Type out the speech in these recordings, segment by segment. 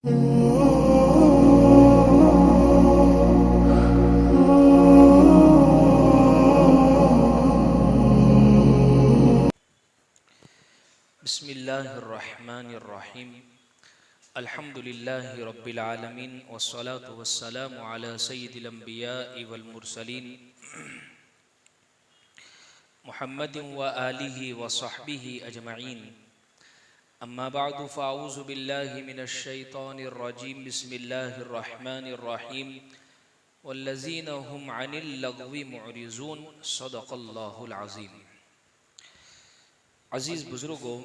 बिस्मिल्लाहिर्रहमानिर्रहीम अल्हम्दुलिल्लाहि रब्बिल आलमीन वस्सलातु वस्सलामु अला सय्यिदिल अंबियाइ वल मुरसलीन मुहम्मदिन व आलिहि व सहबिहि अजमईन अम्मा बअदु फ़अऊज़ु बिल्लाहि मिनश शैतानिर रजीम बिस्मिल्लाहिर्रहमानिर्रहीम वल्लज़ीना हुम अनिल लग़्वी मुअरिज़ून सदक़ल्लाहुल अज़ीम। अज़ीज़ बुज़ुर्गों,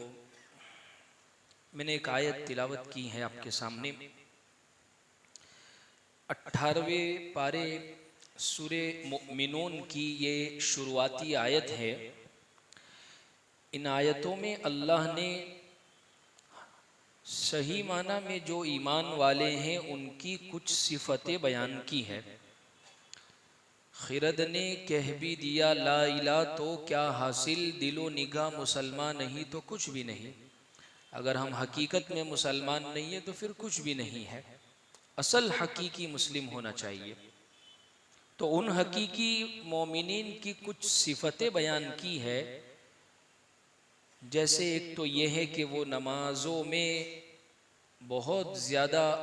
मैंने एक आयत तिलावत की है आपके सामने। 18वें पारे सूरे मुमिनून की ये शुरुआती आयत है। इन आयतों में अल्लाह ने सही माना में जो ईमान वाले हैं उनकी कुछ सिफतें बयान की है। खिरद ने कह भी दिया ला इला तो क्या हासिल, दिलो निगाह मुसलमान नहीं तो कुछ भी नहीं। अगर हम हकीकत में मुसलमान नहीं है तो फिर कुछ भी नहीं है। असल हकीकी मुस्लिम होना चाहिए। तो उन हकीकी मोमिनीन की कुछ सिफतें बयान की है। जैसे एक तो यह है कि वो नमाजों में बहुत ज़्यादा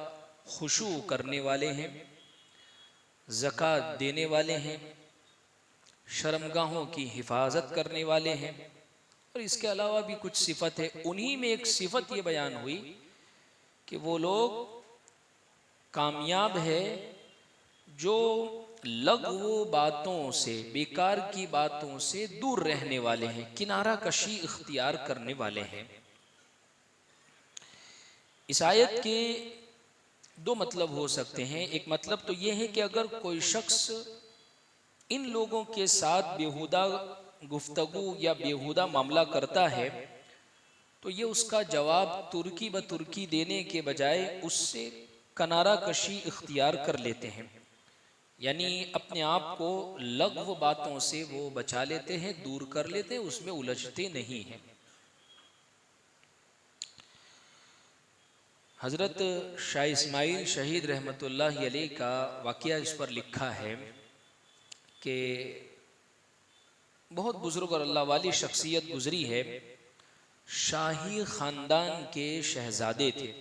खुशू करने वाले हैं, ज़कात देने वाले हैं, शर्मगाहों की हिफाजत करने वाले हैं, और इसके अलावा भी कुछ सिफत है। उन्हीं में एक सिफत ये बयान हुई कि वो लोग कामयाब है जो लग़्व बातों से, बेकार की बातों से दूर रहने वाले हैं, किनारा कशी इख्तियार करने वाले हैं। इस आयत के दो मतलब हो सकते हैं। एक मतलब तो यह है कि अगर कोई शख्स इन लोगों के साथ बेहुदा गुफ्तगू या बेहुदा मामला करता है तो ये उसका जवाब तुर्की ब तुर्की देने के बजाय उससे किनारा कशी इख्तियार कर लेते हैं, यानी अपने आप को लग़्व बातों से वो बचा लेते हैं, दूर कर लेते हैं, उसमें उलझते नहीं हैं। हज़रत शाह इस्माइल शहीद रहमतुल्लाहि अलैह का वाक़या इस पर लिखा है कि बहुत बुजुर्ग और अल्लाह वाली शख्सियत गुजरी है। शाही ख़ानदान के शहज़ादे थे।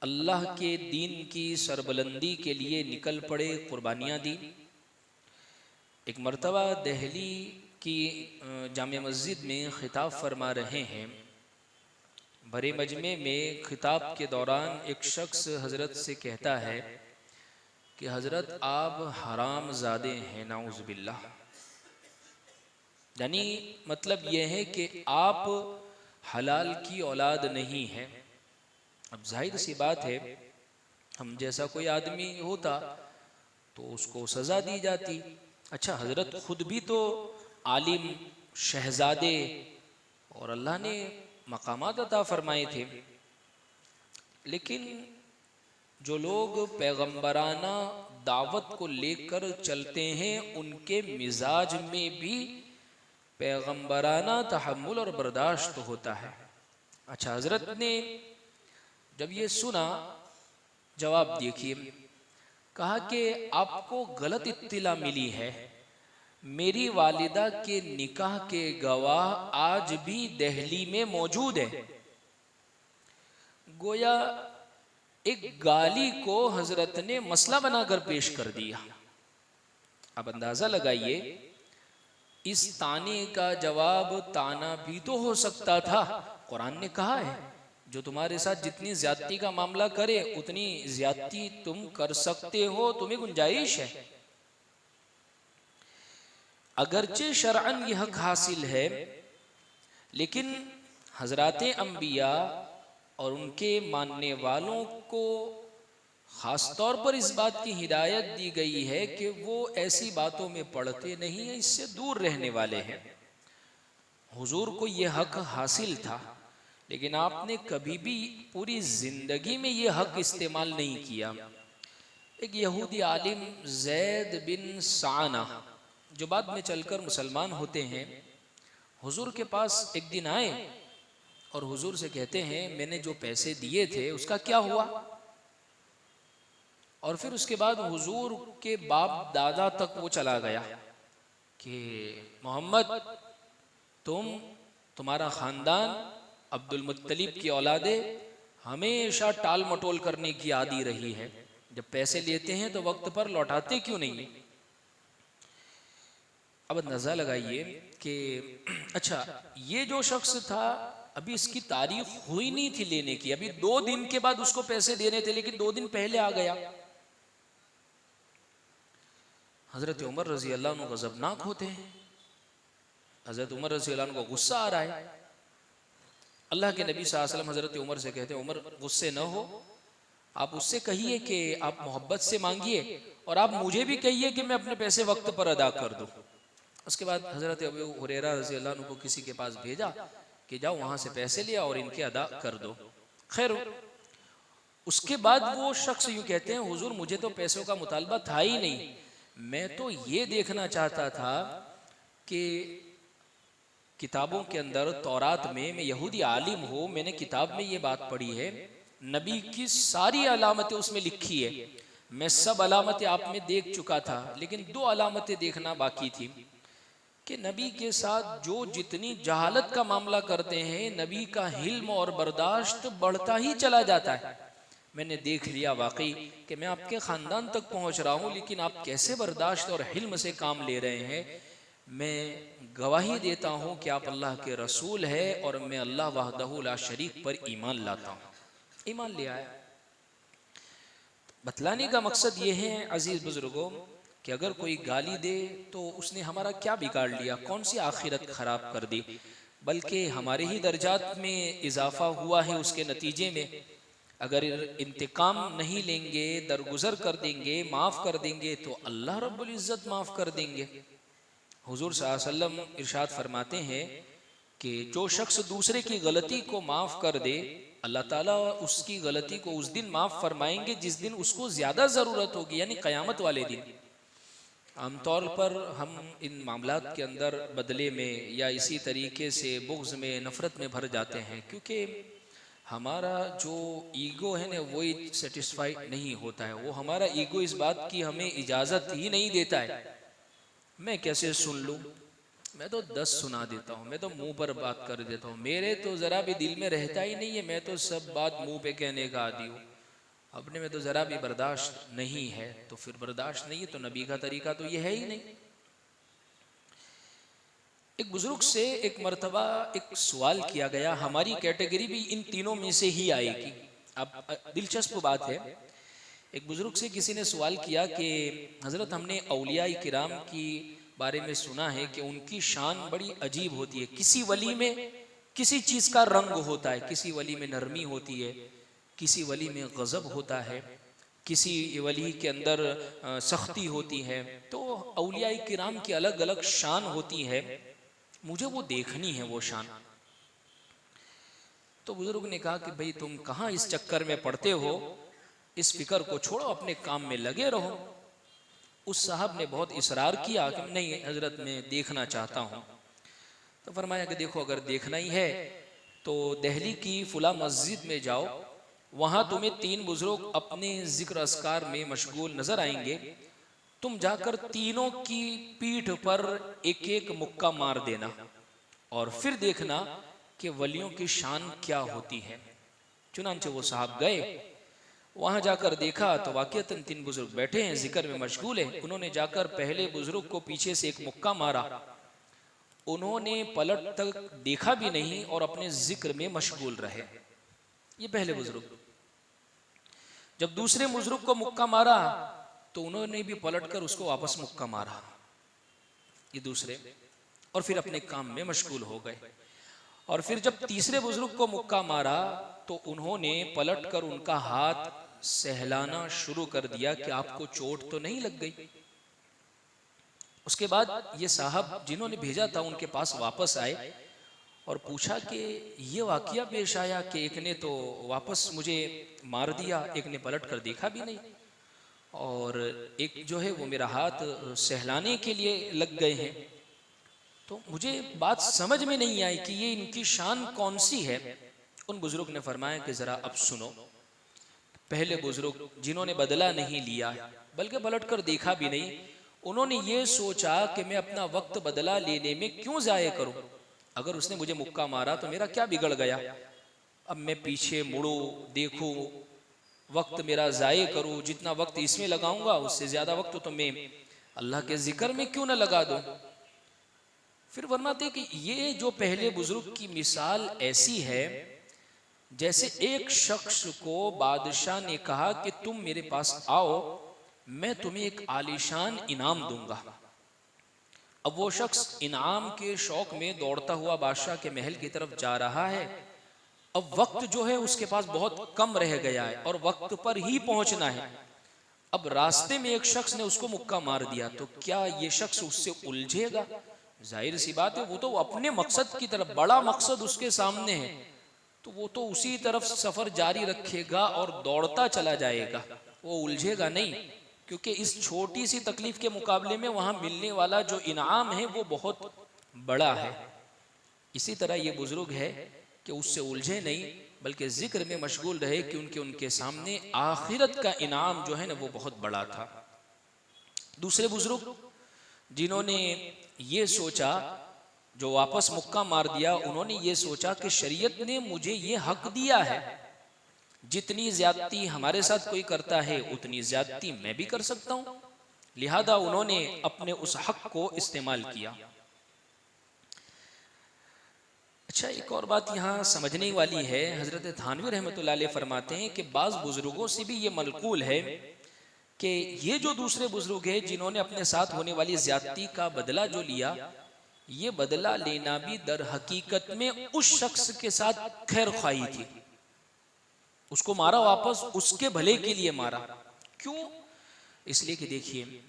अल्लाह के दीन की सरबुलंदी के लिए निकल पड़े, कुर्बानियाँ दी। एक मर्तबा दिल्ली की जामे मस्जिद में खिताब फरमा रहे हैं। भरे मजमे में खिताब के दौरान एक शख्स हज़रत से कहता है कि हज़रत आप हराम ज़ादे हैं, नाउज़ बिल्लाह। यानी मतलब यह है कि आप हलाल की औलाद नहीं है। अब जाहिर सी बात है, हम जैसा कोई आदमी होता तो उसको सज़ा दी जाती। अच्छा, हज़रत खुद भी तो आलिम, शहज़ादे, और अल्लाह ने मकामात अता फरमाए थे। लेकिन जो लोग पैगंबराना दावत को लेकर चलते हैं उनके मिजाज में भी पैगंबराना तहम्मुल और बर्दाश्त होता है। अच्छा, हज़रत ने जब ये सुना, जवाब देखिए, कहा कि आपको गलत इत्तिला मिली है। मेरी वालिदा के निकाह के गवाह आज भी दिल्ली में मौजूद है। गोया एक गाली को हजरत ने मसला बनाकर पेश कर दिया। अब अंदाजा लगाइए, इस ताने का जवाब ताना भी तो हो सकता था। कुरान ने कहा है जो तुम्हारे साथ जितनी ज्यादती का मामला करे उतनी ज्यादती तुम कर सकते हो, तुम्हें गुंजाइश है। अगरचे शरअन यह हक हासिल है, लेकिन हजराते अंबिया और उनके मानने वालों को खास तौर पर इस बात की हिदायत दी गई है कि वो ऐसी बातों में पड़ते नहीं हैं, इससे दूर रहने वाले हैं। हुजूर को यह हक हासिल था, लेकिन आपने कभी भी पूरी जिंदगी में यह हक इस्तेमाल नहीं किया। एक यहूदी आलिम जैद बिन साना, जो बाद में चलकर मुसलमान होते हैं, हुजूर के पास एक दिन आए और हुजूर से कहते हैं मैंने जो पैसे दिए थे उसका क्या हुआ। और फिर उसके बाद हुजूर के बाप दादा तक वो चला गया कि मोहम्मद तुम्हारा खानदान अब्दुल मुत्तलिब की औलादे हमेशा टाल मटोल करने की आदी रही है, जब पैसे लेते हैं तो वक्त पर लौटाते क्यों नहीं। अब अंदाजा लगाइए कि अच्छा ये जो शख्स था अभी इसकी तारीख हुई नहीं थी लेने की, अभी 2 दिन के बाद उसको पैसे देने थे, लेकिन 2 दिन पहले आ गया। हजरत उमर रजी अल्लाह अन्हु गजबनाक होते हैं। हजरत उमर रजी अल्लाह अन्हु को गुस्सा आ रहा है। अल्लाह के नबी सल्लल्लाहु अलैहि वसल्लम हजरत उमर से कहते हैं उमर गुस्से न हो, आप उससे कहिए कि आप मोहब्बत से मांगिए और आप मुझे भी कहिए कि मैं अपने पैसे वक्त पर अदा कर दूं। उसके बाद हजरत अबू हुरैरा रज़ी अल्लाह अन्हु को किसी के पास भेजा कि जाओ वहां से पैसे लिया और इनके अदा कर दो। खैर उसके बाद वो शख्स यूं कहते हैं हुजूर मुझे तो पैसों का मुतालबा था ही नहीं, मैं तो ये देखना चाहता था कि किताबों के अंदर तौरात में, मैं यहूदी आलिम हूँ, मैंने किताब में ये बात पढ़ी है, नबी की सारी अलामतें उसमें लिखी है, मैं सब अलामतें आप में देख चुका था, लेकिन 2 अलामतें देखना बाकी थी कि नबी के साथ जो जितनी जहालत का मामला करते हैं नबी का हिल्म और बर्दाश्त बढ़ता ही चला जाता है। मैंने देख लिया वाकई कि मैं आपके ख़ानदान तक पहुँच रहा हूँ, लेकिन आप कैसे बर्दाश्त और हिल्म से काम ले रहे हैं। मैं गवाही देता हूँ कि आप अल्लाह के रसूल है और मैं अल्लाह वहदहू ला शरीक पर ईमान लाता हूँ। ईमान ले आया। बतलाने का मकसद ये है अजीज बुजुर्गों कि अगर कोई गाली दे तो उसने हमारा क्या बिगाड़ लिया, कौन सी आखिरत खराब कर दी, बल्कि हमारे ही दर्जात में इजाफा हुआ है उसके नतीजे में। अगर इंतकाम नहीं लेंगे, दरगुजर कर देंगे, माफ़ कर देंगे तो अल्लाह रब्बुल इज़्ज़त माफ़ कर देंगे। हुजूर सल्लल्लाहु अलैहि वसल्लम इरशाद फरमाते हैं कि जो शख्स दूसरे की गलती को माफ़ कर दे अल्लाह ताला उसकी गलती को उस दिन माफ़ फरमाएंगे जिस दिन उसको ज़्यादा ज़रूरत होगी, यानी क़यामत वाले दिन। आमतौर पर हम इन मामलात के अंदर बदले में या इसी तरीके से बुग़्ज़ में, नफ़रत में भर जाते हैं, क्योंकि हमारा जो ईगो है ना वही सेटिस्फाई नहीं होता है। वो हमारा ईगो इस बात की हमें इजाज़त ही नहीं देता है। मैं कैसे सुन लूँ, मैं तो 10 सुना देता हूँ, मैं तो मुंह पर बात कर देता हूँ, मेरे तो ज़रा भी दिल में रहता ही नहीं है, मैं तो सब बात मुंह पे कहने का आदी हूँ, अपने में तो ज़रा भी बर्दाश्त नहीं है। तो फिर बर्दाश्त नहीं है तो नबी का तरीका तो ये है ही नहीं। एक बुजुर्ग से एक मर्तबा एक सवाल किया गया, हमारी कैटेगरी भी इन तीनों में से ही आएगी। अब दिलचस्प बात है, एक बुजुर्ग से किसी ने सवाल किया कि हज़रत हमने औलिया किराम की बारे में सुना है कि उनकी शान बड़ी अजीब होती है, किसी वली में किसी चीज़ का रंग होता है, किसी वली में नरमी होती है, किसी वली में गज़ब होता है, किसी वली के अंदर सख्ती होती है। तो औलिया किराम की अलग अलग शान होती है, मुझे वो देखनी है वो शान। तो बुजुर्ग ने कहा कि भाई तुम कहाँ इस चक्कर में पड़ते हो, इस फिक्र को छोड़ो, अपने काम में लगे रहो। उस साहब ने बहुत इसरार किया कि नहीं हजरत मैं देखना चाहता हूँ। तो फरमाया कि देखो अगर देखना ही है तो दिल्ली की फुला मस्जिद में जाओ, वहाँ तुम्हें 3 बुजुर्ग अपने जिक्र अस्कार में मशगूल नजर आएंगे, तुम जाकर तीनों की पीठ पर एक एक मुक्का मार देना और फिर देखना कि वलियों की शान क्या होती है। चुनांचे वो साहब गए, वहां जाकर देखा तो वाकईतन 3 बुजुर्ग बैठे हैं, जिक्र में मशगूल है। उन्होंने जाकर पहले बुजुर्ग को पीछे से एक मुक्का मारा, उन्होंने पलट तक देखा भी नहीं और अपने जिक्र में मशगूल रहे। ये पहले बुजुर्ग। जब दूसरे बुजुर्ग को मुक्का मारा तो उन्होंने भी पलटकर उसको वापस मुक्का मारा, ये दूसरे, और फिर अपने काम में मशगूल हो गए। और फिर जब तीसरे बुजुर्ग को मुक्का मारा तो उन्होंने पलटकर उनका हाथ सहलाना शुरू कर दिया कि आपको चोट तो नहीं लग गई। उसके बाद ये साहब जिन्होंने भेजा था उनके पास वापस आए और पूछा कि ये वाकया पेश आया कि एक ने तो वापस मुझे मार दिया, एक ने पलट कर देखा भी नहीं, और एक जो है वो मेरा हाथ सहलाने के लिए लग गए हैं। तो मुझे बात समझ में नहीं आई कि ये इनकी शान कौन सी है। उन बुजुर्ग ने फरमाया कि जरा अब सुनो। पहले बुजुर्ग जिन्होंने बदला नहीं लिया बल्कि पलट कर देखा भी नहीं, उन्होंने ये सोचा कि मैं अपना वक्त बदला लेने में क्यों जाया करूं। अगर उसने मुझे मुक्का मारा तो मेरा क्या बिगड़ गया, अब मैं पीछे मुड़ूं देखूं, वक्त मेरा जाये करूं, जितना वक्त इसमें लगाऊंगा उससे ज्यादा वक्त तो मैं अल्लाह के जिक्र में क्यों ना लगा दूं। फिर फरमाते कि ये जो पहले बुजुर्ग की मिसाल ऐसी है जैसे एक शख्स को बादशाह ने कहा कि तुम मेरे पास आओ, मैं तुम्हें एक आलीशान इनाम दूंगा। अब वो शख्स इनाम के शौक में दौड़ता हुआ बादशाह के महल की तरफ जा रहा है। अब वक्त जो है उसके पास बहुत कम रह गया है और वक्त पर ही पहुंचना है। अब रास्ते में एक शख्स ने उसको मुक्का मार दिया, तो क्या ये शख्स उससे उलझेगा? जाहिर सी बात है, वो तो अपने मकसद की तरफ, बड़ा मकसद उसके सामने है, तो वो तो उसी तरफ सफर जारी रखेगा और दौड़ता चला जाएगा, वो उलझेगा नहीं। क्योंकि इस छोटी सी तकलीफ के मुकाबले में वहां मिलने वाला जो इनाम है वो बहुत बड़ा है। इसी तरह ये बुजुर्ग है कि उससे उलझे नहीं बल्कि जिक्र में मशगूल रहे कि उनके सामने आखिरत का इनाम जो है ना वो बहुत बड़ा था। दूसरे बुजुर्ग जिन्होंने ये सोचा, जो वापस मुक्का मार दिया, उन्होंने ये सोचा कि शरीयत ने मुझे ये हक दिया है, जितनी ज्यादती हमारे साथ कोई करता है उतनी ज्यादती मैं भी कर सकता हूं, लिहाजा उन्होंने अपने उस हक को इस्तेमाल किया। अच्छा, एक और बात यहाँ समझने वाली है। हजरत थानवी रहमतुल्लाह अलैह फरमाते हैं कि बाज बुजुर्गों से भी ये मनकूल है कि ये जो दूसरे बुजुर्ग हैं जिन्होंने अपने साथ होने वाली ज्यादती का बदला जो लिया, ये बदला लेना भी दर हकीकत में उस शख्स के साथ खैर खाई थी। उसको मारा वापस उसके भले के लिए मारा। क्यों? इसलिए कि देखिए,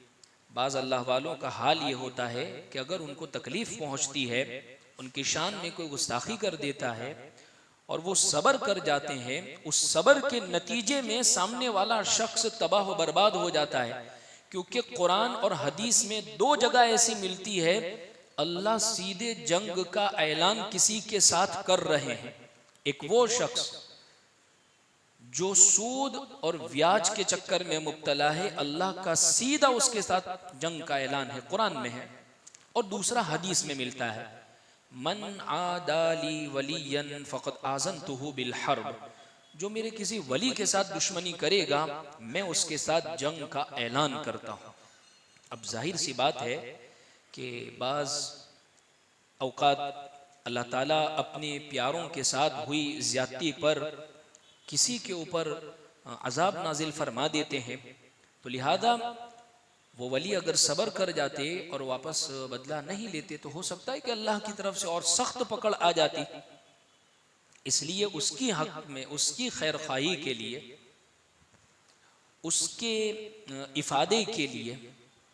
बाज अल्लाह वालों का हाल ये होता है कि अगर उनको तकलीफ पहुंचती है, उनकी शान में कोई गुस्ताखी कर देता है और वो सबर कर जाते हैं, उस सबर के नतीजे में सामने वाला शख्स तबाह बर्बाद हो जाता है। क्योंकि कुरान और हदीस में दो जगह ऐसी मिलती है, अल्लाह सीधे जंग का ऐलान किसी के साथ कर रहे हैं। एक वो शख्स जो सूद और ब्याज के चक्कर में मुब्तला है, अल्लाह का सीधा उसके साथ जंग का ऐलान है, कुरान में है। और दूसरा हदीस में मिलता है, मन आदाली वलियन फ़क़द आज़नतुहु बिल हर्ब, जो मेरे किसी वली के साथ दुश्मनी करेगा मैं उसके साथ जंग का ऐलान करता हूँ। अब जाहिर सी बात है कि बाज़ औक़ात अल्लाह ताला अपने प्यारों के साथ हुई ज़्यादती पर किसी के ऊपर अज़ाब नाजिल फरमा देते हैं, तो लिहाजा वो वली अगर सब्र कर जाते और वापस बदला नहीं लेते तो हो सकता है कि अल्लाह की तरफ से और सख्त पकड़ आ जाती। इसलिए उसकी हक में, उसकी खैर खाही के लिए, उसके इफादे के लिए,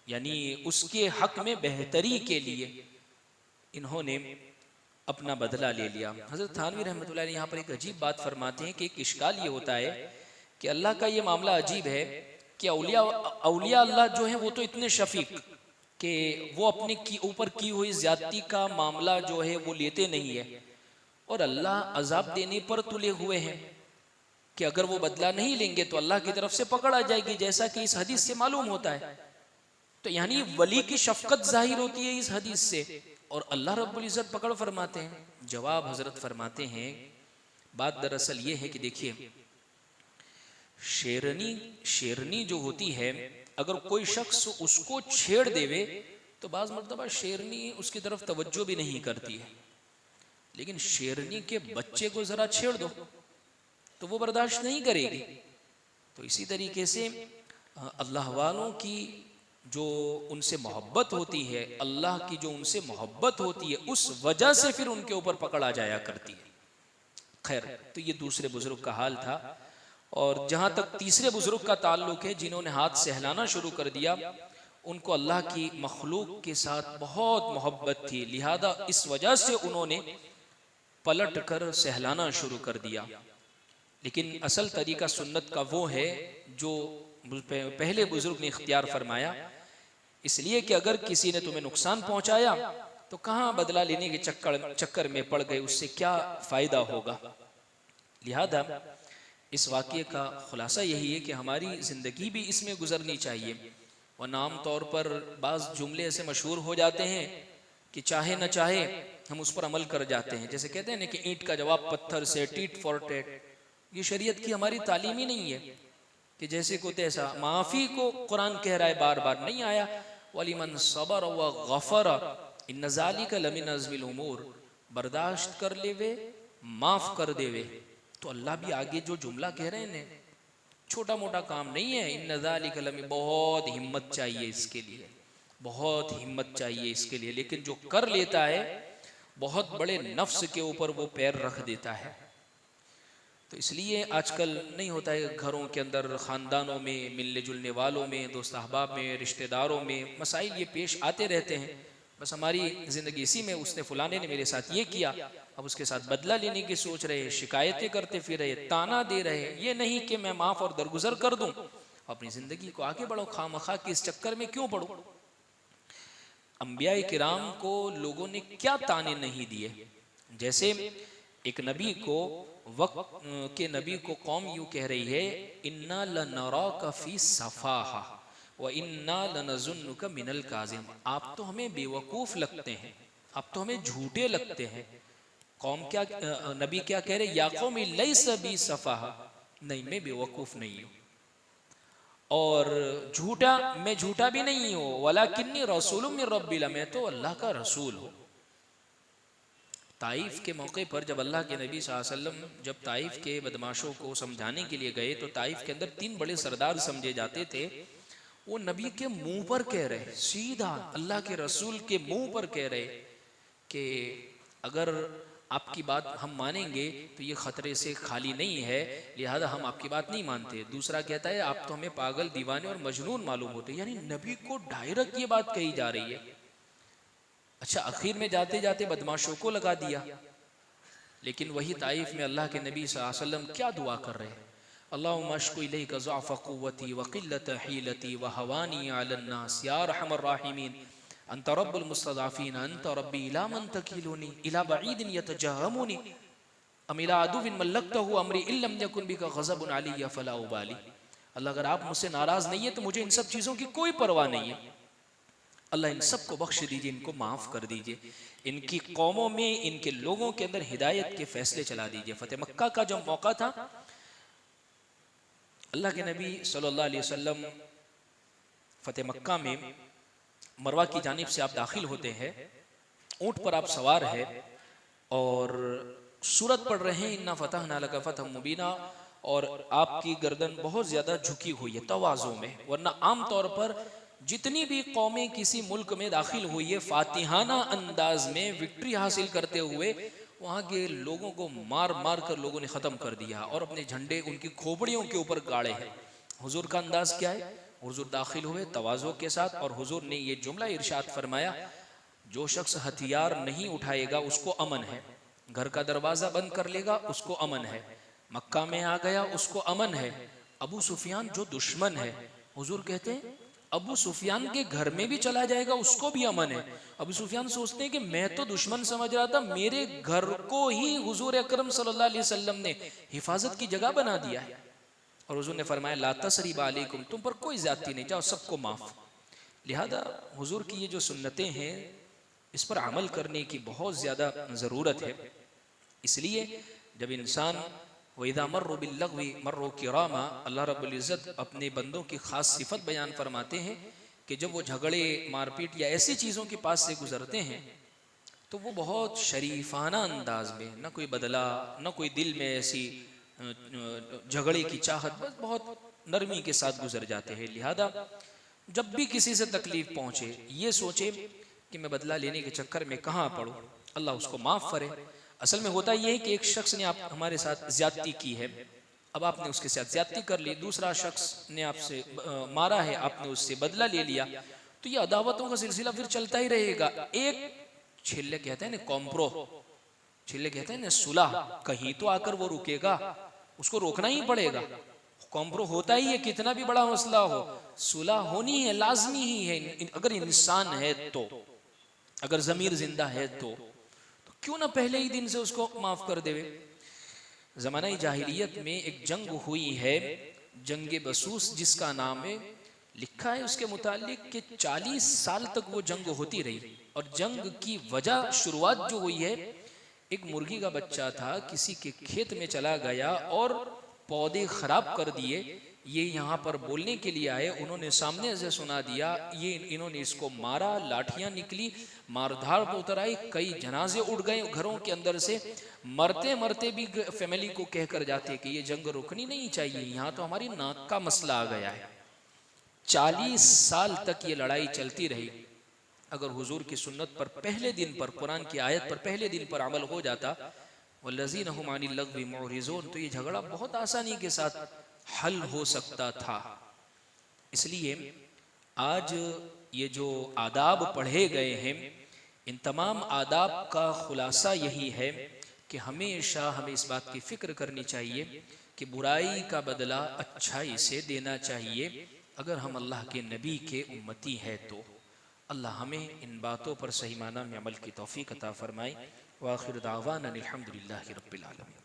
यानी उसके हक में बेहतरी के लिए इन्होंने अपना बदला ले लिया। हज़रत थानवी रहमतुल्लाह अलैह यहाँ पर एक अजीब बात फरमाते हैं कि एक इश्काल ये होता है कि अल्लाह का ये मामला अजीब है कि औलिया अल्लाह जो है वो तो इतने शफीक कि वो अपने ऊपर की हुई ज्यादती का मामला जो है वो लेते नहीं है, और अल्लाह अजाब देने पर तुले हुए हैं कि अगर वो बदला नहीं लेंगे तो अल्लाह की तरफ से पकड़ आ जाएगी, जैसा कि इस हदीस से मालूम होता है। तो यानी वली की शफकत जाहिर होती है इस हदीस से, और अल्लाह रब्बुल इज्जत पकड़ फरमाते हैं। जवाब हजरत फरमाते हैं, बात दरअसल ये है कि देखिए, शेरनी जो होती है, अगर कोई शख्स उसको छेड़ देवे तो बाज़ मर्तबा शेरनी उसकी तरफ तवज्जो भी नहीं करती है, लेकिन शेरनी के बच्चे को जरा छेड़ दो तो वो बर्दाश्त नहीं करेगी। तो इसी तरीके से अल्लाह वालों की जो उनसे मोहब्बत होती है, अल्लाह की जो उनसे मोहब्बत होती है, उस वजह से फिर उनके ऊपर पकड़ आ जाया करती है। खैर, तो ये दूसरे बुजुर्ग का हाल था। और जहां तक तीसरे बुजुर्ग का ताल्लुक है, जिन्होंने हाथ सहलाना शुरू कर दिया, उनको अल्लाह की मखलूक के साथ बहुत मोहब्बत थी, लिहाजा इस वजह से उन्होंने पलट कर सहलाना शुरू कर दिया। लेकिन असल तरीका सुन्नत का वो है जो पहले बुजुर्ग ने इख्तियार फरमाया, इसलिए कि अगर किसी ने तुम्हें नुकसान पहुंचाया तो कहाँ बदला लेने के चक्कर में पड़ गए, उससे क्या फायदा होगा। लिहाजा इस वाक़ये का खुलासा यही है कि हमारी ज़िंदगी भी इसमें गुजरनी चाहिए। वरना आम तौर पर बाज़ जुमले ऐसे मशहूर हो जाते हैं कि चाहे न चाहे हम उस पर अमल कर जाते हैं। जैसे कहते हैं ना कि ईंट का जवाब पत्थर से, टीट फॉर टेट। ये शरीयत की हमारी तालीम ही नहीं है कि जैसे को तैसा। माफ़ी को कुरान कह रहा है बार बार, नहीं आया वलिमन सबर व गफर इन्न ज़ालिका लमिन अज़्मिल उमूर, बर्दाश्त कर लेवे माफ़ कर देवे। तो अल्लाह भी आगे जो जुमला कह रहे हैं छोटा मोटा काम नहीं है। इन्न ज़ालिका लमिन, बहुत हिम्मत चाहिए इसके लिए, बहुत हिम्मत चाहिए इसके लिए। लेकिन जो कर लेता है बहुत बड़े नफ्स के ऊपर वो पैर रख देता है। तो इसलिए आजकल नहीं होता है घरों के अंदर, ख़ानदानों में, मिलने जुलने वालों में, दोस्त अहबाब में, रिश्तेदारों में मसाइल ये पेश आते रहते हैं। बस हमारी ज़िंदगी इसी में, उसने फलाने ने मेरे साथ ये किया, अब उसके साथ बदला लेने की सोच रहे, शिकायतें करते फिर रहे, ताना दे रहे। ये नहीं कि मैं माफ़ और दरगुजर कर दूँ, अपनी ज़िंदगी को आगे बढ़ो। खामखा के इस चक्कर में क्यों पढ़ो। अंबिया किराम को लोगों ने क्या ताने नहीं दिए। जैसे एक नबी को, वक्त के नबी को कौम यूँ कह रही है, इन्ना लनराका फी सफाहा व इन्ना लनज़ुन्नुका मिनल काज़िम, आप तो हमें बेवकूफ़ लगते हैं, आप तो हमें झूठे लगते हैं। कौम क्या, नबी क्या कह रहे, या कौमी लैसा बी सफाहा, नहीं मैं बेवकूफ़ नहीं हूँ और झूठा, मैं झूठा भी नहीं हूँ। वलाकिन्नी रसूलुम मिन रब्बिल, मैं तो अल्लाह का रसूल हूँ। ताइफ के मौके पर जब अल्लाह के नबी सल्लल्लाहु अलैहि वसल्लम जब ताइफ के बदमाशों को समझाने के लिए गए, तो ताइफ के अंदर 3 बड़े सरदार समझे जाते थे। वो नबी के मुंह पर कह रहे, सीधा अल्लाह के रसूल के मुंह पर कह रहे कि अगर आपकी बात हम मानेंगे तो ये खतरे से खाली नहीं है, लिहाजा हम आपकी बात नहीं मानते। दूसरा कहता है आप तो हमें पागल, दीवाने और मजनून मालूम होते। यानी नबी को डायरेक्ट ये बात कही जा रही है। अच्छा, आखिर में जाते जाते बदमाशों को लगा दिया। लेकिन वही ताइफ में अल्लाह के नबी सल्लल्लाहु अलैहि वसल्लम क्या दुआ कर रहे हैं, अल्लाहुम्मा अश्कु इलैका ज़अफ़ क़ुव्वती व क़िल्लत हीलती व हवानी अलन नास या अरहमर राहिमीन अंत रब्बुल मुस्तज़अफ़ीन अंत रब्बी इला मन तकीलुनी इला बईदिन यतजहमुनी अम इला अदुव्विन मल्लकतहु अमरी इल्लम यकुन बिका ग़ज़बुन अलैया फ़ला उबाली। अल्लाह अगर आप मुझसे नाराज़ नहीं है तो मुझे इन सब चीज़ों की कोई परवाह नहीं है। अल्लाह इन सब को बख्श दीजिए, इनको माफ़ कर दीजिए, इनकी कौमों में, इनके लोगों के अंदर हिदायत के फैसले चला दीजिए। फ़तेह मक्का का जब मौका था, अल्लाह के नबी सल्लल्लाहु अलैहि वसल्लम फ़तेह मक्का में मरवा की जानिब से आप दाखिल होते हैं, ऊँट पर आप सवार है और सूरत पढ़ रहे हैं इन्ना फ़तहना लका फ़तहम मुबीना, और आपकी गर्दन बहुत ज़्यादा झुकी हुई है तवाज़ु में। वरना आम तौर पर जितनी भी कौमें किसी मुल्क में दाखिल हुई है, फातिहाना अंदाज में विक्ट्री हासिल करते हुए वहाँ के लोगों को मार मार कर लोगों ने ख़त्म कर दिया और अपने झंडे उनकी खोपड़ियों के ऊपर गाड़े हैं। हुजूर का अंदाज क्या है, हुजूर दाखिल हुए तवाज़ो के साथ और हुजूर ने ये जुमला इरशाद फरमाया, जो शख्स हथियार नहीं उठाएगा उसको अमन है, घर का दरवाज़ा बंद कर लेगा उसको अमन है, मक्का में आ गया उसको अमन है। अबू सुफियान जो दुश्मन है, हुजूर कहते हैं अबू सुफियान के घर में भी चला जाएगा उसको भी अमन है। अबू सुफियान सोचते हैं कि मैं तो दुश्मन समझ रहा था, मेरे घर को ही हुजूर अकरम सल्लल्लाहु अलैहि वसल्लम ने हिफाजत की जगह बना दिया है। और हुजूर ने फरमाया ला तसरीबा अलैकुम, तुम पर कोई ज्यादती नहीं, जाओ सबको माफ। लिहाजा हुजूर की ये जो सुन्नतें हैं इस पर अमल करने की बहुत ज़्यादा ज़रूरत है। इसलिए जब इंसान वइज़ा मर्रू बिल्लग़वी मर्रू किरामा, अल्लाह रब्बुल इज़्ज़त अपने बंदों की ख़ास सिफत बयान फरमाते हैं कि जब वो झगड़े, मारपीट या ऐसी चीज़ों के पास से गुजरते हैं तो वो बहुत शरीफाना अंदाज में, न कोई बदला, न कोई दिल में ऐसी झगड़े की चाहत, बस बहुत नरमी के साथ गुजर जाते हैं। लिहाजा जब भी किसी से तकलीफ पहुँचे ये सोचे कि मैं बदला लेने के चक्कर में कहाँ पड़ूँ, अल्लाह उसको माफ़ करे। असल में होता यह है कि एक शख्स ने आप हमारे साथ ज्यादती की है, अब आपने उसके साथ ज्यादती कर ली, दूसरा शख्स ने आपसे मारा है, आपने उससे बदला ले लिया, तो ये अदावतों का सिलसिला फिर चलता ही रहेगा। एक छिल्ले कहते हैं ना कॉम्प्रो, छिल्ले कहते हैं ना सुलह, कहीं तो आकर वो रुकेगा, उसको रोकना ही पड़ेगा। कॉम्प्रो होता ही है, कितना भी बड़ा मसला हो सुलह होनी है, लाजमी ही है अगर इंसान है तो। अगर ज़मीर जिंदा है तो क्यों ना पहले ही दिन से उसको माफ कर देवे। ज़माना जाहिलियत में एक जंग हुई है, जंग बसूस जिसका नाम है, लिखा है उसके मुतालिक कि 40 साल तक वो जंग होती रही। और जंग की वजह शुरुआत जो हुई है, एक मुर्गी का बच्चा था, किसी के खेत में चला गया और पौधे खराब कर दिए। ये यहाँ पर बोलने के लिए आए, उन्होंने सामने से सुना दिया, ये इन्होंने इसको मारा, लाठियां निकली, मारधाड़ पर उतर आई, कई जनाजे उड़ गए घरों के अंदर से। मरते मरते भी फैमिली को कहकर जाते कि ये जंग रुकनी नहीं चाहिए, यहाँ तो हमारी नाक का मसला आ गया है। 40 साल तक ये लड़ाई चलती रही। अगर हुजूर की सुन्नत पर पहले दिन पर, कुरान की आयत पर पहले दिन पर अमल हो जाता, वल्लज़ीना हुम अनिल लग़्वी मुअरिज़ून, तो ये झगड़ा बहुत आसानी के साथ हल हो सकता था। इसलिए आज ये जो आदाब पढ़े गए हैं, इन तमाम आदाब का खुलासा यही है कि हमेशा हमें इस बात की फिक्र करनी चाहिए कि बुराई का बदला अच्छाई से देना चाहिए। अगर हम अल्लाह के नबी के उम्मती हैं तो अल्लाह हमें इन बातों पर सही माना में अमल की तौफीक अता फरमाए। व आखिर दावाना अनिल हम्दुलिल्लाहि रब्बिल आलमीन।